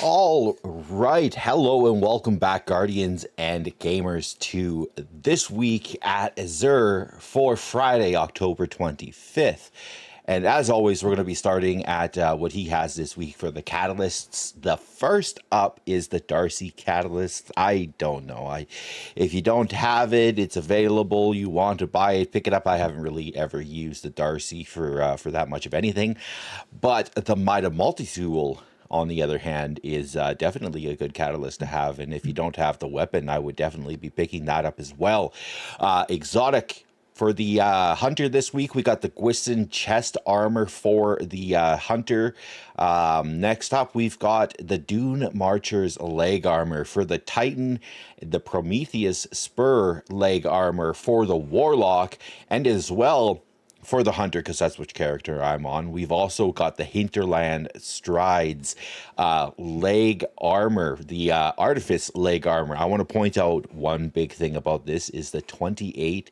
All right, hello and welcome back, Guardians and Gamers, to this week at Azure for Friday, October 25th. And as always, we're going to be starting at what he has this week for the catalysts. The first up is the Darcy catalyst. I don't know. If you don't have it, it's available. You want to buy it, pick it up. I haven't really ever used the Darcy for that much of anything. But the Mida Multi-Tool, on the other hand, is definitely a good catalyst to have. And if you don't have the weapon, I would definitely be picking that up as well. Exotic. For the Hunter this week, we got the Gwisten chest armor for the Hunter. Next up, we've got the Dune Marcher's leg armor. For the Titan, the Prometheus Spur leg armor for the Warlock. And as well, for the Hunter, because that's which character I'm on, we've also got the Hinterland Strides leg armor, the Artifice leg armor. I want to point out one big thing about this is the 28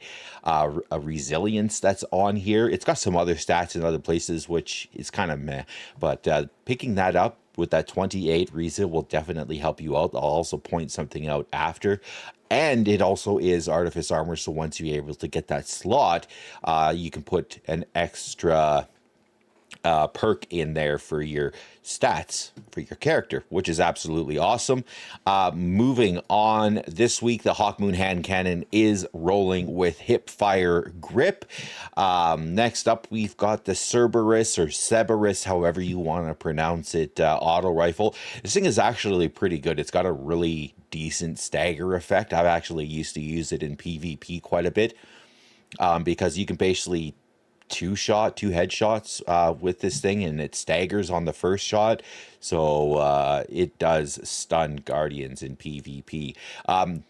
resilience that's on here. It's got some other stats in other places, which is kind of meh, but picking that up with that 28 Reza will definitely help you out. I'll also point something out after. And it also is Artifice armor, so once you're able to get that slot, you can put an extra perk in there for your stats for your character, which is absolutely awesome. Moving on, this week the Hawkmoon hand cannon is rolling with hip fire grip. Next up, we've got the Cerberus or Cerberus, however you want to pronounce it, auto rifle. This thing is actually pretty good. It's got a really decent stagger effect. I've actually used to use it in PvP quite a bit because you can basically two headshots with this thing, and it staggers on the first shot, so it does stun Guardians in PvP.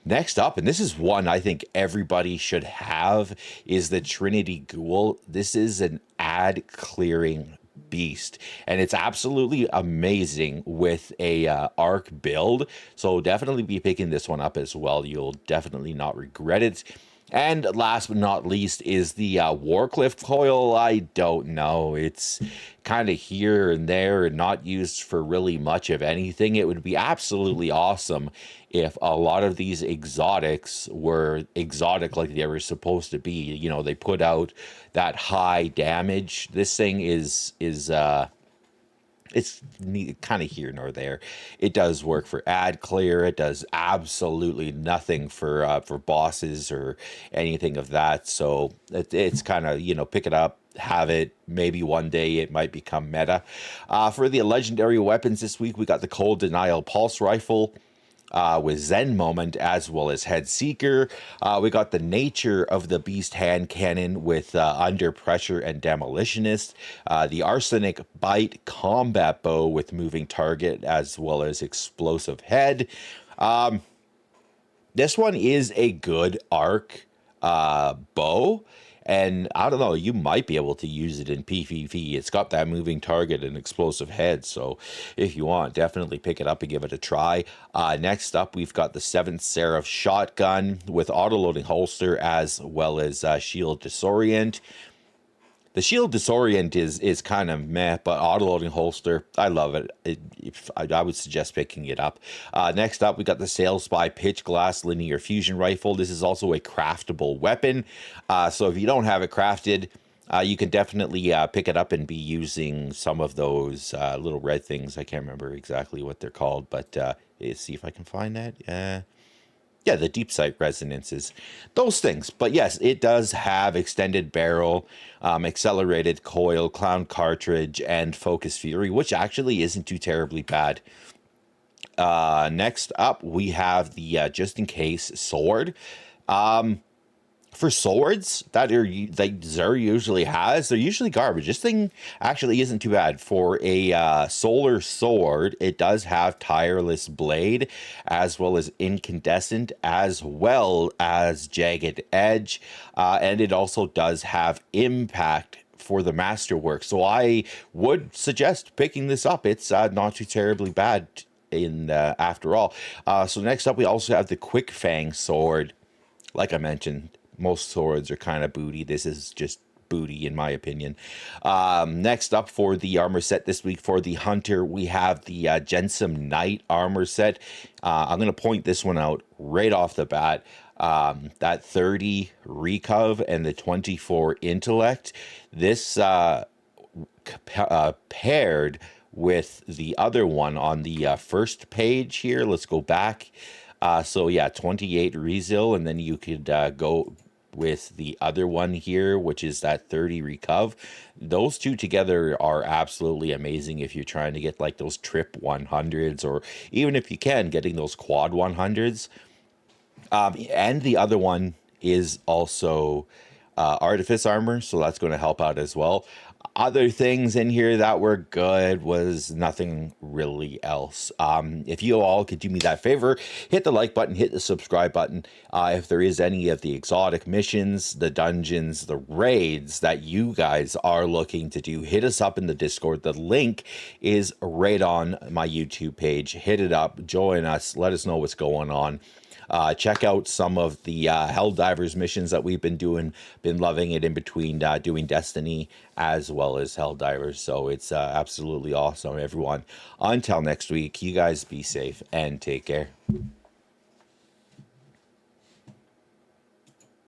Next up, and this is one I think everybody should have, is the Trinity Ghoul. This is an ad clearing beast, and it's absolutely amazing with a arc build, so definitely be picking this one up as well. You'll definitely not regret it. And last but not least is the Warcliff coil. I don't know. It's kind of here and there and not used for really much of anything. It would be absolutely awesome if a lot of these exotics were exotic like they were supposed to be. You know, they put out that high damage. This thing is it's kind of here nor there. It does work for ad clear. It does absolutely nothing for bosses or anything of that. So it's kind of, you know, pick it up, have it. Maybe one day it might become meta. For the legendary weapons this week, we got the Cold Denial Pulse Rifle with Zen Moment, as well as Head Seeker. We got the Nature of the Beast hand cannon with Under Pressure and Demolitionist. The Arsenic Bite combat bow with Moving Target, as well as Explosive Head. This one is a good arc bow. And I don't know, you might be able to use it in PvP. It's got that moving target and explosive head. So if you want, definitely pick it up and give it a try. Next up, we've got the 7th Seraph shotgun with auto-loading holster as well as shield disorient. The shield disorient is kind of meh, but auto-loading holster, I love it. I would suggest picking it up. Next up, we got the Sail Spy Pitch Glass Linear Fusion Rifle. This is also a craftable weapon. So if you don't have it crafted, you can definitely pick it up and be using some of those little red things. I can't remember exactly what they're called, but let's see if I can find that. Yeah, the deep sight resonances, those things. But yes, it does have extended barrel, accelerated coil, clown cartridge, and focus fury, which actually isn't too terribly bad. Next up, we have the just in case sword. For swords that Xur usually has, they're usually garbage. This thing actually isn't too bad. For a solar sword, it does have tireless blade, as well as incandescent, as well as jagged edge, and it also does have impact for the masterwork. So I would suggest picking this up. It's not too terribly bad in after all. So next up, we also have the Quick Fang sword. Like I mentioned, most swords are kind of booty. This is just booty, in my opinion. Next up for the armor set this week for the Hunter, we have the Jensum Knight armor set. I'm going to point this one out right off the bat. That 30 recov and the 24 intellect. This paired with the other one on the first page here. Let's go back. So yeah, 28 Rezil, and then you could go with the other one here, which is that 30 recov. Those two together are absolutely amazing if you're trying to get like those trip 100s, or even if you can, getting those quad 100s. And the other one is also Artifice armor, so that's going to help out as well. Other things in here that were good was nothing really else. If you all could do me that favor, hit the like button, hit the subscribe button. If there is any of the exotic missions, the dungeons, the raids that you guys are looking to do, hit us up in the Discord. The link is right on my YouTube page. Hit it up, join us, let us know what's going on. Check out some of the Helldivers missions that we've been doing. Been loving it in between doing Destiny as well as Helldivers. So it's absolutely awesome, everyone. Until next week, you guys be safe and take care.